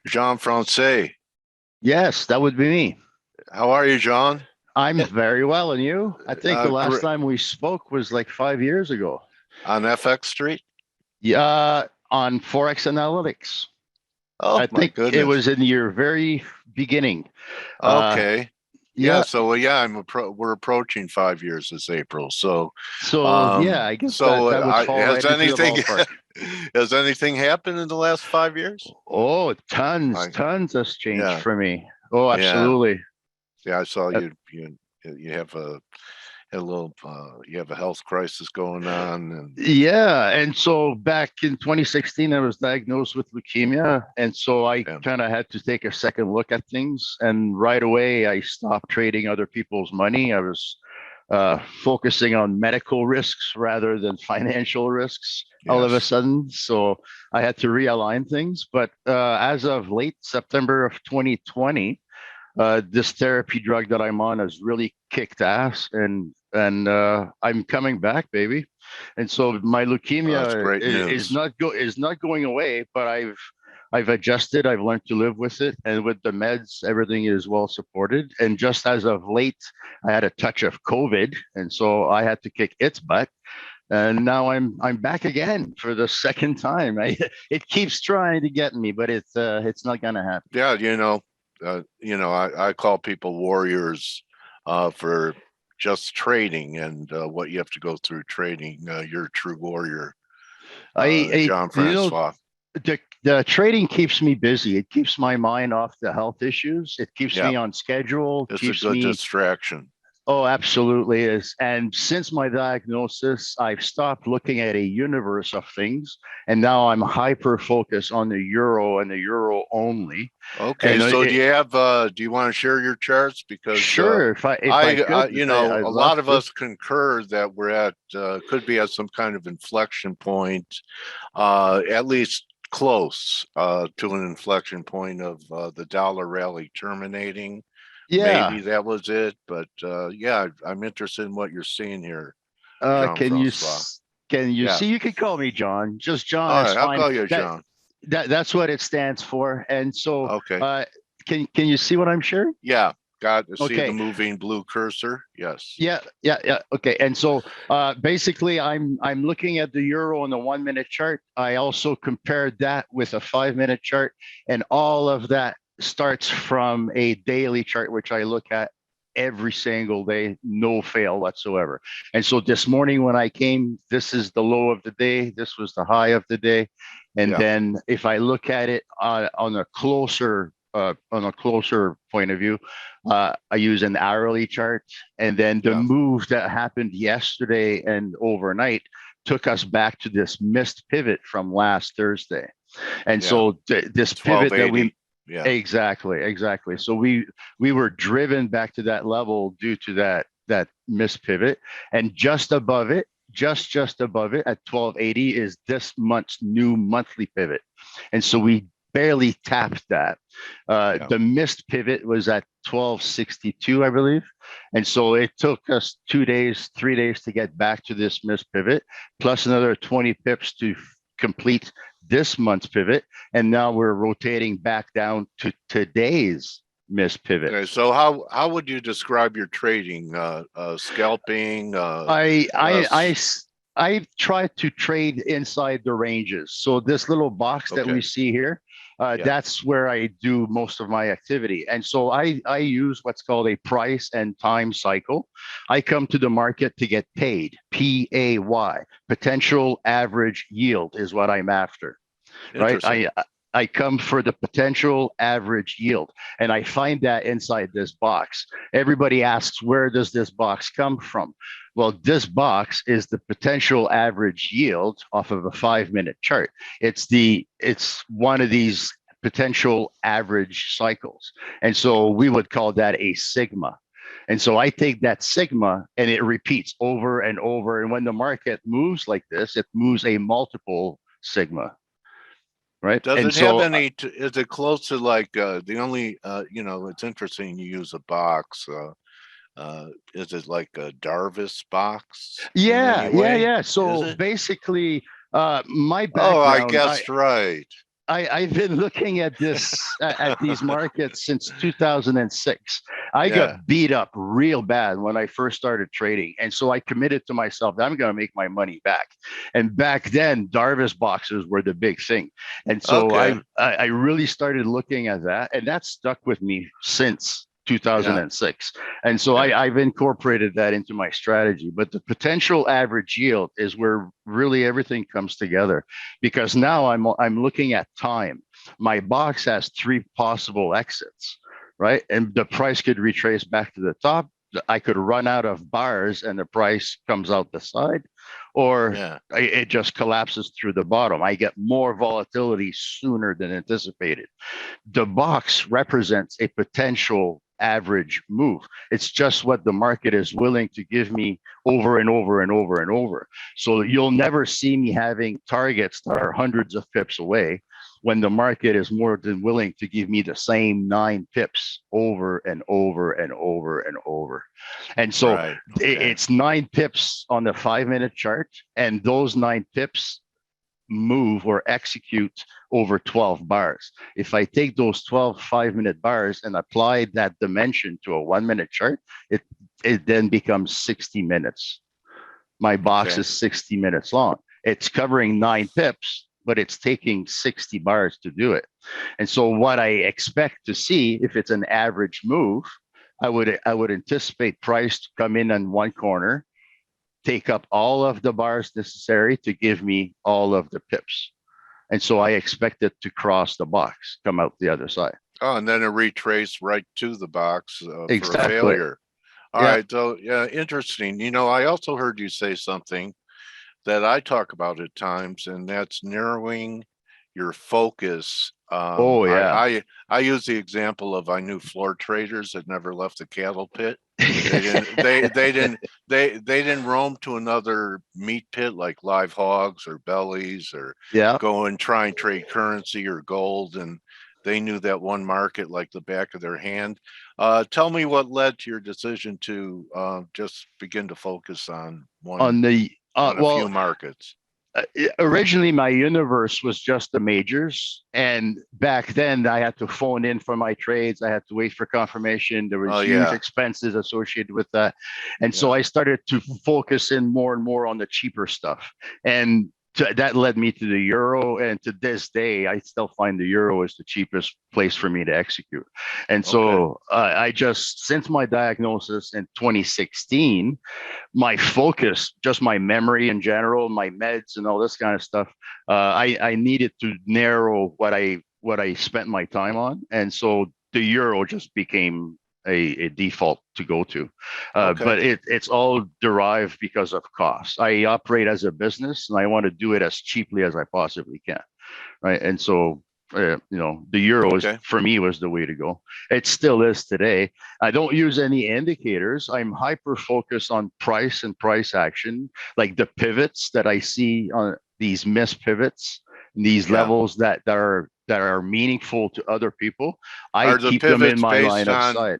Jean-Francois. Yes, that would be me. How are you, Jean? I'm very well, and you? I think the last Great. time we spoke was like 5 years ago. On FX Street? Yeah, on ForexAnalytix. Oh, I my think it goodness. was in your very beginning. Uh, Okay. Yeah, yeah. so yeah, we're approaching 5 years this April. So So yeah, I guess so that would I fall has right into the anything ballpark. has anything happened in the last 5 years? Oh, tons, I tons has changed yeah, for me. Oh, yeah. absolutely. Yeah, I saw Uh, you have a little you have a health crisis going on and Yeah, and so back in 2016, I was diagnosed with leukemia, and so I yeah, kind of had to take a second look at things. And right away, I stopped trading other people's money. I was focusing on medical risks rather than financial risks all of a yes. sudden. So I had to realign things. But as of late September of 2020, this therapy drug that I'm on has really kicked ass, and I'm coming back, baby. And so my That's leukemia great news. is not going away, but I've adjusted. I've learned to live with it, and with the meds, everything is well supported. And just as of late, I had a touch of COVID, and so I had to kick its butt. And now I'm back again for the second time. It keeps trying to get me, but it's not gonna happen. Yeah, I call people warriors for just trading and what you have to go through trading. You're a true warrior, I Jean-Francois. the trading keeps me busy. It keeps my mind off the health issues. It keeps Yeah, me on schedule. it's a Keeps good me. distraction. Oh, absolutely is. And since my diagnosis, I've stopped looking at a universe of things, and now I'm hyper focused on the euro and the euro only. Okay, And so do you want to share your charts? Because sure, if I could, a I'd love lot of to. us concur that we're at could be at some kind of inflection point, at least close to an inflection point of the dollar rally terminating. Yeah. Maybe that was it, but yeah, I'm interested in what you're seeing here, Uh, can you Jean-Francois. s- can you Yeah, see? You can call me John. Just John all is right, I'll fine. call you That John. that's what it stands for. And so, Okay, can you see what I'm sharing? yeah, got to see the Okay. moving blue cursor. Yes. Yeah. Okay. And so, basically, I'm looking at the euro on the 1 minute chart. I also compared that with a 5 minute chart, and all of that starts from a daily chart, which I look at every single day, no fail whatsoever. And so this morning when I came, this is the low of the day. This was the high of the day. And Yeah. then if I look at it on a closer point of view, I use an hourly chart, and then the Yeah. move that happened yesterday and overnight took us back to this missed pivot from last Thursday. And Yeah. so this pivot that 1280. we Yeah. exactly. So we were driven back to that level due to that missed pivot, and just above it at 1280 is this month's new monthly pivot. And so we barely tapped that. Yeah. The missed pivot was at 1262, I believe. And so it took us 2 days, 3 days to get back to this missed pivot, plus another 20 pips to complete this month's pivot. And now we're rotating back down to today's missed pivot. Okay. So how would you describe your trading? Scalping? I I I I try to trade inside the ranges. So this little box that we Okay. see here, Yeah. that's where I do most of my activity. And so I use what's called a price and time cycle. I come to the market to get paid. PAY, potential average yield is what I'm after, right? Interesting. I come for the potential average yield, and I find that inside this box. Everybody asks, where does this box come from? Well, this box is the potential average yield off of a 5 minute chart. It's one of these potential average cycles. And so we would call that a sigma. And so I take that sigma and it repeats over and over. And when the market moves like this, it moves a multiple sigma, right? Does And it have so any? Is it close to like the only? It's interesting. You use a box. Is it like a Darvis box in any way? yeah. Is So it? basically, my Oh, I background, guessed right. I've been looking at these markets since 2006. I Yeah. got beat up real bad when I first started trading, and so I committed to myself that I'm going to make my money back. And back then, Darvis boxes were the big thing, and so Okay. I really started looking at that, and that stuck with me since Yeah. 2006. And so Okay. I've incorporated that into my strategy. But the potential average yield is where really everything comes together, because now I'm looking at time. My box has three possible exits, right? And the price could retrace back to the top. I could run out of bars and the price comes out the side, or Yeah. it just collapses through the bottom. I get more volatility sooner than anticipated. The box represents a potential average move. It's just what the market is willing to give me over and over and over and over. So you'll never see me having targets that are hundreds of pips away when the market is more than willing to give me the same 9 pips over and over and over and over. And so Right. Okay. it's 9 pips on the 5-minute chart, and those 9 pips move or execute over 12 bars. If I take those 12 5-minute bars and apply that dimension to a 1-minute chart, it then becomes 60 minutes. My box Okay. is 60 minutes long. It's covering 9 pips, but it's taking 60 bars to do it. And so what I expect to see, if it's an average move, I would anticipate price to come in on one corner, take up all of the bars necessary to give me all of the pips. And so I expect it to cross the box, come out the other side. Oh, and then a retrace right to the box for a Exactly. failure. All Yeah. right. So, yeah, interesting. I also heard you say something that I talk about at times, and that's narrowing your focus. Oh, yeah. I use the example of I knew floor traders that never left the cattle pit. They didn't roam to another meat pit like live hogs or bellies or Yeah. go and try and trade currency or gold, and they knew that one market like the back of their hand. Tell me what led to your decision to just begin to focus on On the, a few markets. originally my universe was just the majors. And back then I had to phone in for my trades. I had to wait for confirmation. There Oh was huge yeah, expenses associated with that. And so yeah. I started to focus in more and more on the cheaper stuff. And that led me to the euro. And to this day, I still find the euro is the cheapest place for me to execute. And Okay. so I just, since my diagnosis in 2016, my focus, just my memory in general, my meds and all this kind of stuff, I needed to narrow what I spent my time on, and so the euro just became a default to go to. Okay. But it's all derived because of costs. I operate as a business, and I want to do it as cheaply as I possibly can, right? And so the euro is, Okay. for me, was the way to go. It still is today. I don't use any indicators. I'm hyper focused on price and price action, like the pivots that I see on these missed pivots, these Yeah. levels that are meaningful to other people. I Are the keep them in pivots my based line of on sight.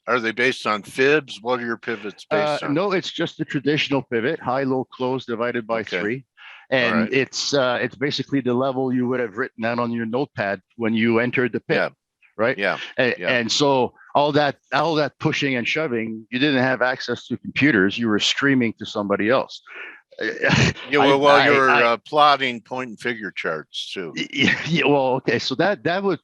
are they based on fibs? What are your pivots based on? No, it's just the traditional pivot, high, low, close divided by Okay. 3. All And right. it's basically the level you would have written down on your notepad when you entered the pit, Yeah. right? Yeah. And, Yeah. and so all that pushing and shoving, you didn't have access to computers. You were screaming to somebody else. Yeah. I, Well, I, you're I, plotting point and figure charts too. yeah, well, okay. So that would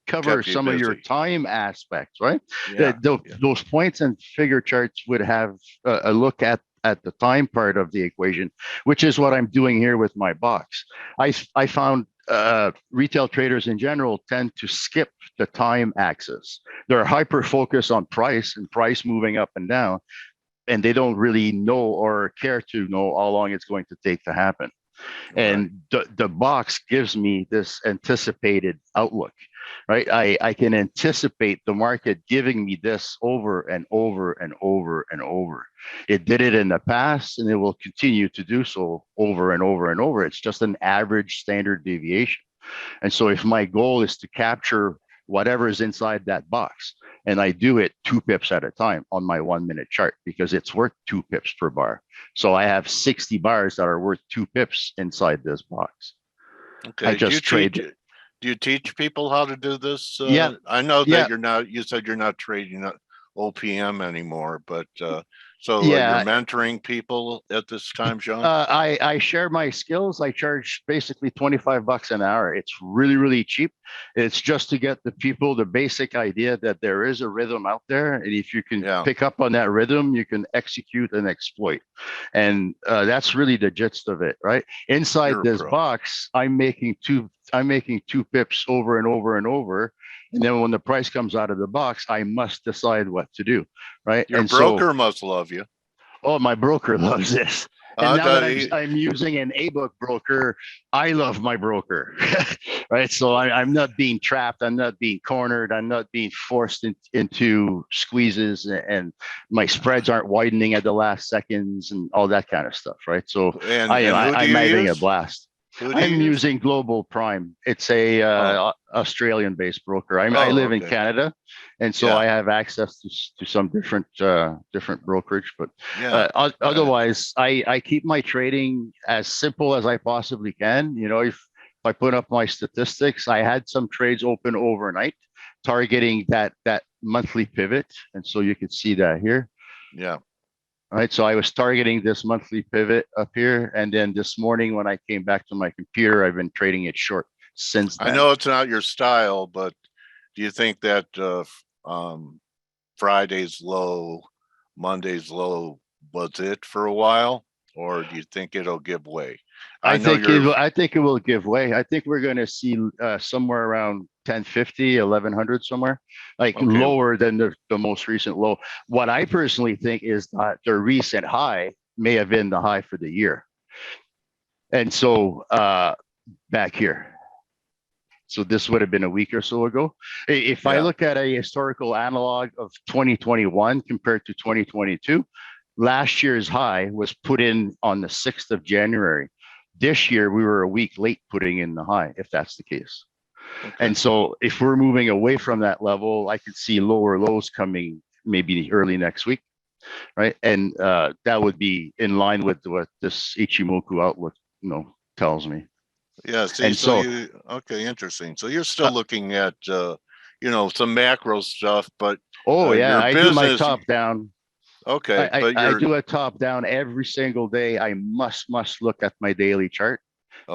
cover Kept you some of your busy. time aspects, right? Yeah. Yeah. Those points and figure charts would have a look at the time part of the equation, which is what I'm doing here with my box. I found retail traders in general tend to skip the time axis. They're hyper focused on price and price moving up and down, and they don't really know or care to know how long it's going to take to happen. Right. And the box gives me this anticipated outlook, right? I can anticipate the market giving me this over and over and over and over. It did it in the past, and it will continue to do so over and over and over. It's just an average standard deviation. And so if my goal is to capture whatever is inside that box, and I do it 2 pips at a time on my 1-minute chart because it's worth 2 pips per bar. So I have 60 bars that are worth 2 pips inside this box. I Okay. just trade. Do you teach people how to do this? Yeah, I know yeah, that you said you're not trading OPM anymore, but so you're yeah. mentoring people at this time, Sean? I share my skills. I charge basically $25 an hour. It's really, really cheap. It's just to get the people the basic idea that there is a rhythm out there. And if you can Yeah, pick up on that rhythm, you can execute and exploit. And that's really the gist of it, right? Inside you're a this pro. box, I'm making two pips over and over and over. And then when the price comes out of the box, I must decide what to do, right? Your And so broker must love you. oh, my broker loves this. And now that Does he? I'm using an A-book broker, I love my broker, right? So I'm not being trapped. I'm not being cornered. I'm not being forced into squeezes, and my spreads aren't widening at the last seconds and all that kind of stuff, right? So And who do I'm you having a use? blast. Who do I'm you use? using Global Prime. It's a Oh, Australian-based broker. I oh, live in okay. Canada, and so Yeah, I have access to some different brokerage. But yeah. otherwise, I keep my trading as simple as I possibly can. You know, if I put up my statistics, I had some trades open overnight, targeting that monthly pivot, and so you can see that here. Yeah. All right, so I was targeting this monthly pivot up here, and then this morning when I came back to my computer, I've been trading it short since I then. know it's not your style, but do you think that Friday's low, Monday's low was it for a while, or do you think it'll give way? I know you're I think it will give way. I think we're going to see somewhere around 1050, 1100 somewhere, like okay. lower than the most recent low. What I personally think is that the recent high may have been the high for the year. And so back here. So this would have been a week or so ago. If I Yeah. look at a historical analog of 2021 compared to 2022, last year's high was put in on the 6th of January. This year, we were a week late putting in the high, if that's the case. Okay. And so if we're moving away from that level, I could see lower lows coming maybe early next week, right? And that would be in line with what this Ichimoku outlook, tells me. Yeah. See, And so so, okay, interesting. So you're still uh, looking at some macro stuff, but oh yeah, your I do my business. top down. Okay, but I you're do a top down every single day. I must look at my daily chart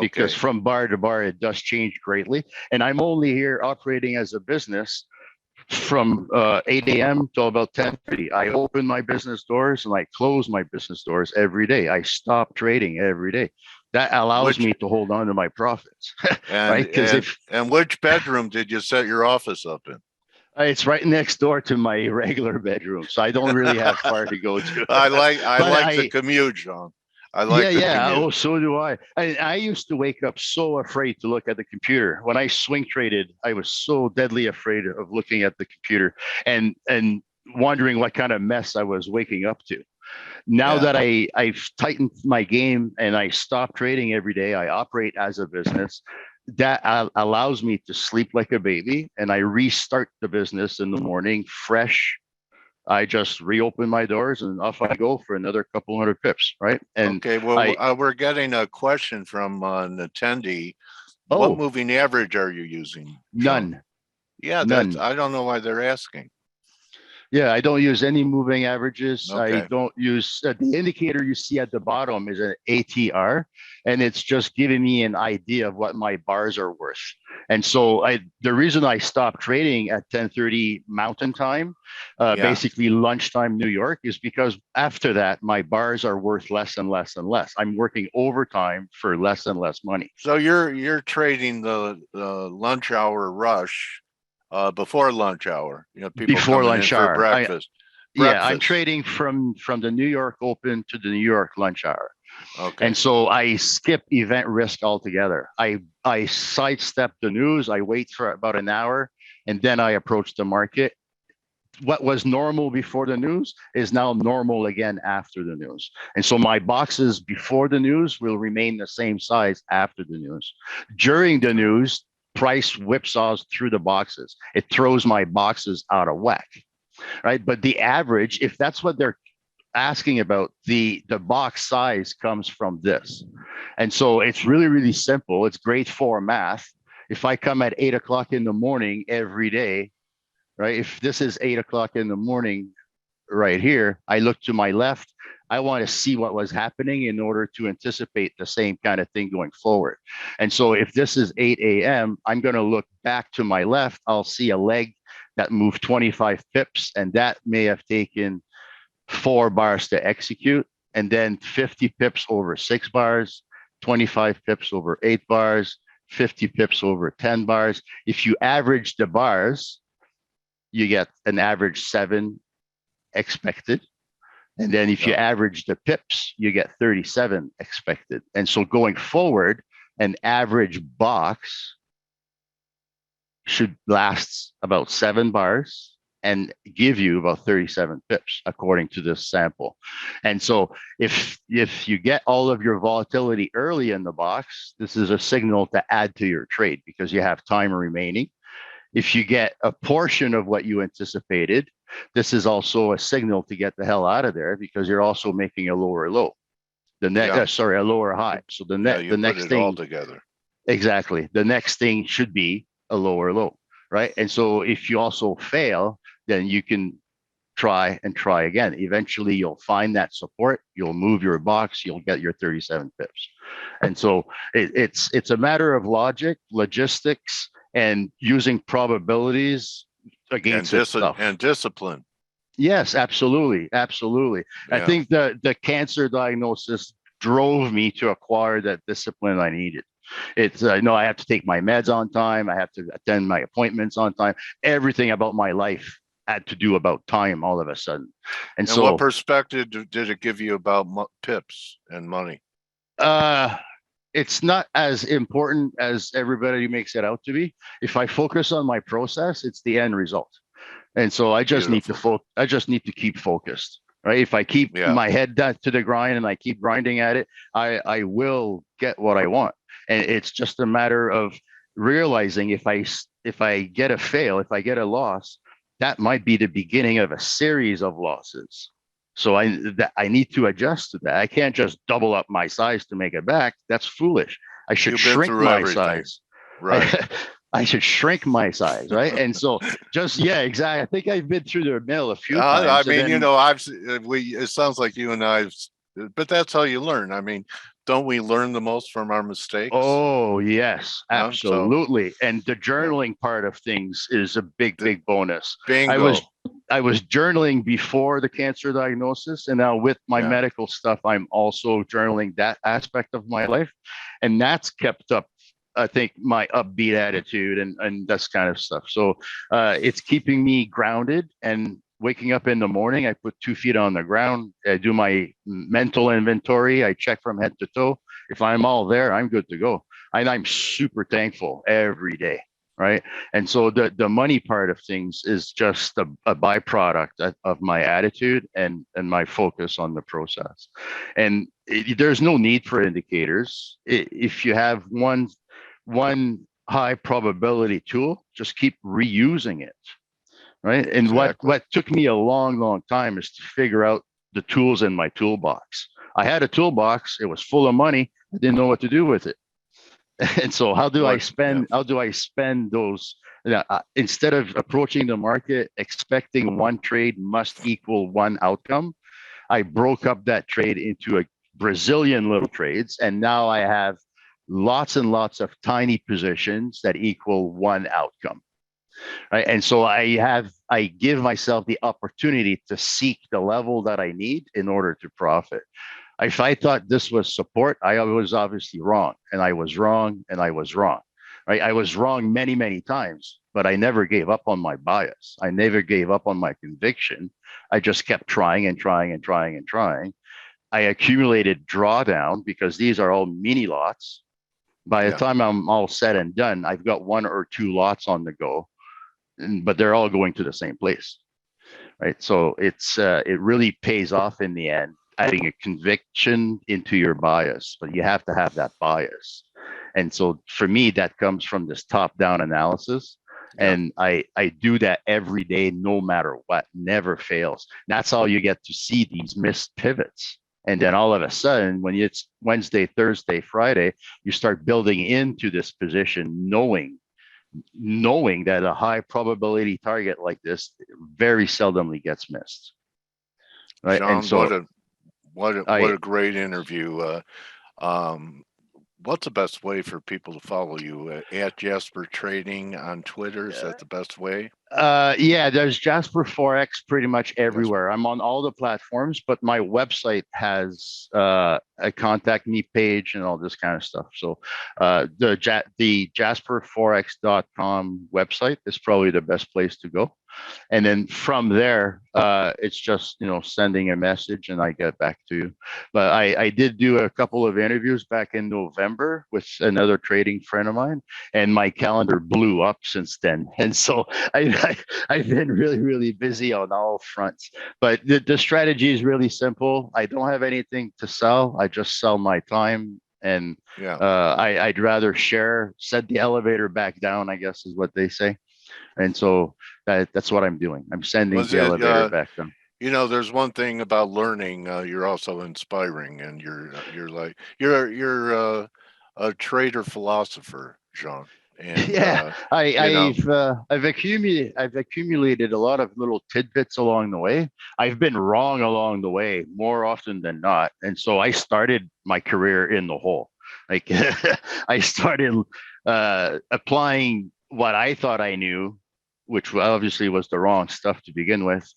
because okay. from bar to bar it does change greatly. And I'm only here operating as a business from 8 a.m. till about 10:30. I open my business doors and I close my business doors every day. I stop trading every day. That allows Which me to hold on to my profits, and right? Because and if and which bedroom did you set your office up in? it's right next door to my regular bedroom, so I don't really have far to go to. I But like the commute, John. I yeah, like the yeah. commute. Oh, so do I. I used to wake up so afraid to look at the computer. When I swing traded, I was so deadly afraid of looking at the computer and wondering what kind of mess I was waking up to. Now Yeah. that I've tightened my game and I stop trading every day, I operate as a business. That allows me to sleep like a baby, and I restart the business in the morning fresh. I just reopen my doors and off I go for another couple hundred pips, right? And Okay. Well, I we're getting a question from an attendee. What oh, moving average are you using, Sean? none, Yeah, that's none. I don't know why they're asking. Yeah, I don't use any moving averages. I Okay. don't use the indicator you see at the bottom is an ATR, and it's just giving me an idea of what my bars are worth. And so the reason I stopped trading at 10:30 Mountain Time, Yeah. basically lunchtime New York, is because after that my bars are worth less and less and less. I'm working overtime for less and less money. So you're trading the lunch hour rush before lunch hour. People Before coming in lunch for hour, breakfast. yeah, I'm Breakfast. trading from the New York Open to the New York lunch hour. And Okay. so I skip event risk altogether. I sidestep the news. I wait for about an hour, and then I approach the market. What was normal before the news is now normal again after the news. And so my boxes before the news will remain the same size after the news. During the Okay. news, price whipsaws through the boxes. It throws my boxes out of whack, right? But the average, if that's what they're asking about, the box size comes from this. And so it's really, really simple. It's grade 4 math. If I come at 8 o'clock in the morning every day, right? If this is 8 o'clock in the morning right here, I look to my left. I want to see what was happening in order to anticipate the same kind of thing going forward. And so if this is 8 a.m., I'm going to look back to my left. I'll see a leg that moved 25 pips, and that may have taken 4 bars to execute, and then 50 pips over 6 bars, 25 pips over 8 bars, 50 pips over 10 bars. If you average the bars, you get an average 7 expected. And then if you average the pips, you get 37 expected. And so going forward, an average box should last about 7 bars and give you about 37 pips according to this sample. And so if you get all of your volatility early in the box, this is a signal to add to your trade because you have time remaining. If you get a portion of what you anticipated, this is also a signal to get the hell out of there because you're also making a lower low. A lower high. So the next thing all together. Exactly. The next thing should be a lower low, right? And so if you also fail, then you can try and try again. Eventually you'll find that support, you'll move your box, you'll get your 37 pips. And so it's a matter of logistics, and using probabilities against and discipline. Yes, absolutely. Absolutely. Yeah. I think the cancer diagnosis drove me to acquire that discipline I needed. It's I have to take my meds on time. I have to attend my appointments on time. Everything about my life had to do about time all of a sudden. And so what perspective did it give you about pips and money? It's not as important as everybody makes it out to be. If I focus on my process, it's the end result. And so I just need to keep focused, right? If I keep my head down to the grind and I keep grinding at it, I will get what I want. And it's just a matter of realizing if I get a fail, if I get a loss, that might be the beginning of a series of losses. So I need to adjust to that. I can't just double up my size to make it back. That's foolish. I should shrink my size. Right. I should shrink my size, right? And so exactly. I think I've been through the mill a few times. I mean, it sounds like you and but that's how you learn. I mean, don't we learn the most from our mistakes? Oh, yes, absolutely. And the journaling part of things is a big bonus. Bingo. I was journaling before the cancer diagnosis, and now with my medical stuff, I'm also journaling that aspect of my life. And that's kept up, I think, my upbeat attitude and this kind of stuff. So it's keeping me grounded, and waking up in the morning, I put 2 feet on the ground. I do my mental inventory. I check from head to toe. If I'm all there, I'm good to go. And I'm super thankful every day, right? And so the money part of things is just a byproduct of my attitude and my focus on the process. And there's no need for indicators. If you have one high probability tool, just keep reusing it, right? And what took me a long time is to figure out the tools in my toolbox. I had a toolbox, it was full of money, I didn't know what to do with it. And so how do I spend those, instead of approaching the market expecting one trade must equal one outcome, I broke up that trade into a Brazilian little trades, and now I have lots and lots of tiny positions that equal one outcome, right? And so I give myself the opportunity to seek the level that I need in order to profit. If I thought this was support, I was obviously wrong, and I was wrong, and I was wrong, right? I was wrong many times, but I never gave up on my bias. I never gave up on my conviction. I just kept trying and trying and trying and trying. I accumulated drawdown because these are all mini lots. By the time I'm all said and done, I've got 1 or 2 lots on the go, but they're all going to the same place, right? So it really pays off in the end, adding a conviction into your bias, but you have to have that bias. And so for me, that comes from this top-down analysis. And I do that every day, no matter what, never fails. That's how you get to see these missed pivots. And then all of a sudden, when it's Wednesday, Thursday, Friday, you start building into this position, knowing that a high probability target like this very seldomly gets missed. Right. And John, so what a great interview. What's the best way for people to follow you? At Jasper Trading on Twitter, is that the best way? Yeah, there's Jasper Forex pretty much Yes. everywhere. I'm on all the platforms, but my website has a contact me page and all this kind of stuff. So the jasperforex.com website is probably the best place to go. And then from there, it's just, sending a message and I get back to you. But I did do a couple of interviews back in November with another trading friend of mine, and my calendar blew up since then. And so I've been really, really busy on all fronts. But the strategy is really simple. I don't have anything to sell. I just sell my time. And Yeah. I'd rather set the elevator back down, I guess is what they say. And so that's what I'm doing. I'm sending the elevator back down. There's one thing about learning. You're also inspiring, and you're a trader philosopher, Jean. And Yeah, I've accumulated a lot of little tidbits along the way. I've been wrong along the way more often than not, and so I started my career in the hole. Like I started applying what I thought I knew, which obviously was the wrong stuff to begin with,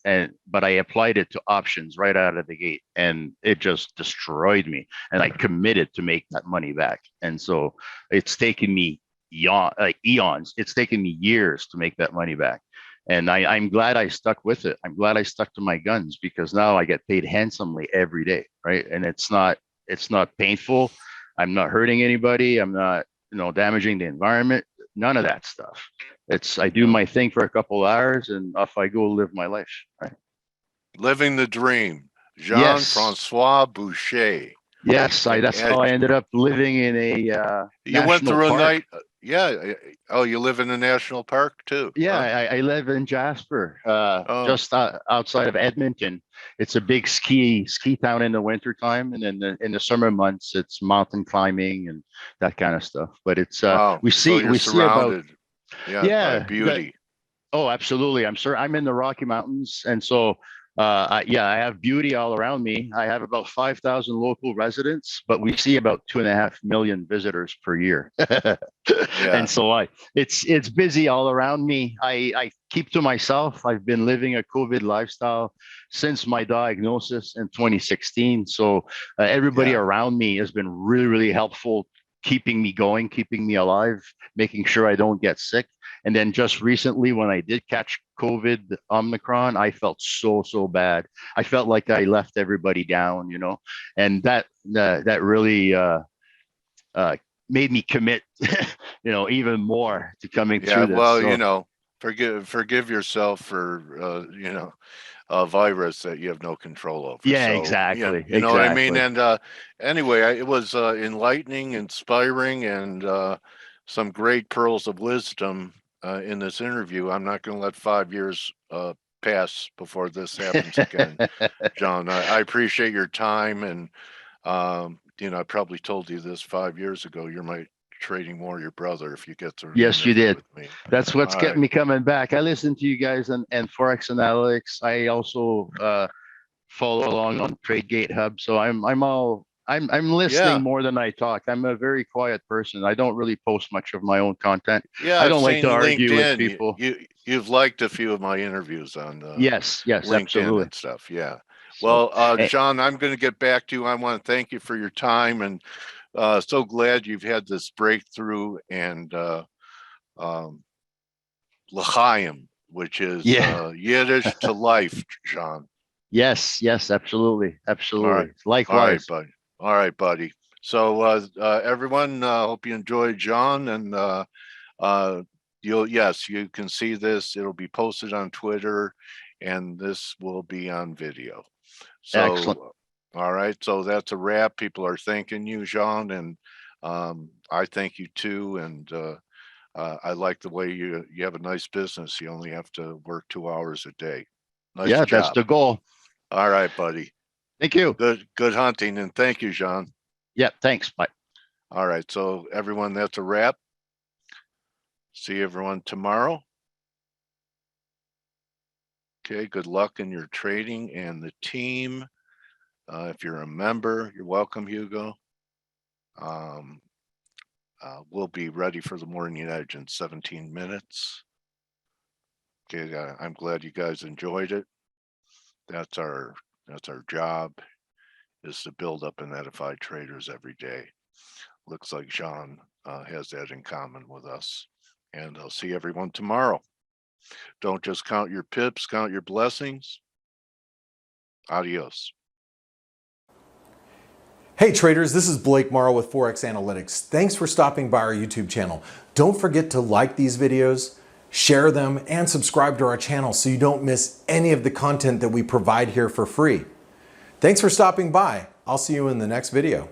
but I applied it to options right out of the gate, and it just destroyed me. And I committed to make that money back, and so it's taken me eons. It's taken me years to make that money back. And I'm glad I stuck with it. I'm glad I stuck to my guns because now I get paid handsomely every day, right? And it's not painful. I'm not hurting anybody. I'm not, damaging the environment. None of that stuff. I do my thing for a couple hours and off I go live my life. Right? Living the dream. Jean-Francois Boucher. Yes, that's how I ended up living in a you went through park. A night. Yeah. Oh, you live in a national park too? Yeah, huh? I live in Jasper, just outside of Edmonton. It's a big ski town in the wintertime, and then in the summer months, it's mountain climbing and that kind of stuff. But it's we see about by beauty. Oh, absolutely. I'm in the Rocky Mountains. And so, I have beauty all around me. I have about 5,000 local residents, but we see about 2.5 million visitors per year. And so it's busy all around me. I keep to myself. I've been living a COVID lifestyle since my diagnosis in 2016. So everybody around me has been really, really helpful, keeping me going, keeping me alive, making sure I don't get sick. And then just recently, when I did catch COVID, Omicron, I felt so bad. I felt like I left everybody down, and that really made me commit, even more to coming through this. Well, forgive yourself for, a virus that you have no control over. Yeah, so, exactly. You know what I mean? And anyway, it was enlightening, inspiring, and some great pearls of wisdom in this interview. I'm not going to let 5 years pass before this happens again. John, I appreciate your time. And, I probably told you this 5 years ago. You're my trading warrior brother if you get to. Yes, you did. That's what's kept me coming back. I listen to you guys and ForexAnalytix. I also follow along on TradeGate Hub. So I'm listening more than I talk. I'm a very quiet person. I don't really post much of my own content. Yeah, I don't like to argue with people. You've liked a few of my interviews on yes, LinkedIn absolutely. And stuff. Yeah. Well, John, I'm going to get back to you. I want to thank you for your time, and so glad you've had this breakthrough, and L'chaim, which is Yiddish to life, John. Yes, absolutely. All right. Likewise. All right, buddy. So everyone, hope you enjoyed John, and you can see this. It'll be posted on Twitter, and this will be on video. So, excellent. All right. So that's a wrap. People are thanking you, Jean, and I thank you too. And I like the way you have a nice business. You only have to work 2 hours a day. Nice job. That's the goal. All right, buddy. Thank you. Good hunting, and thank you, Jean. Yeah, thanks. Bye. All right, so everyone, that's a wrap. See everyone tomorrow. Okay, good luck in your trading and the team. If you're a member, you're welcome, Hugo. We'll be ready for the morning edge in 17 minutes. Okay, I'm glad you guys enjoyed it. That's our job, is to build up and edify traders every day. Looks like Jean has that in common with us. And I'll see everyone tomorrow. Don't just count your pips, count your blessings. Adios. Hey traders, this is Blake Morrow with ForexAnalytix. Thanks for stopping by our YouTube channel. Don't forget to like these videos, share them, and subscribe to our channel so you don't miss any of the content that we provide here for free. Thanks for stopping by. I'll see you in the next video.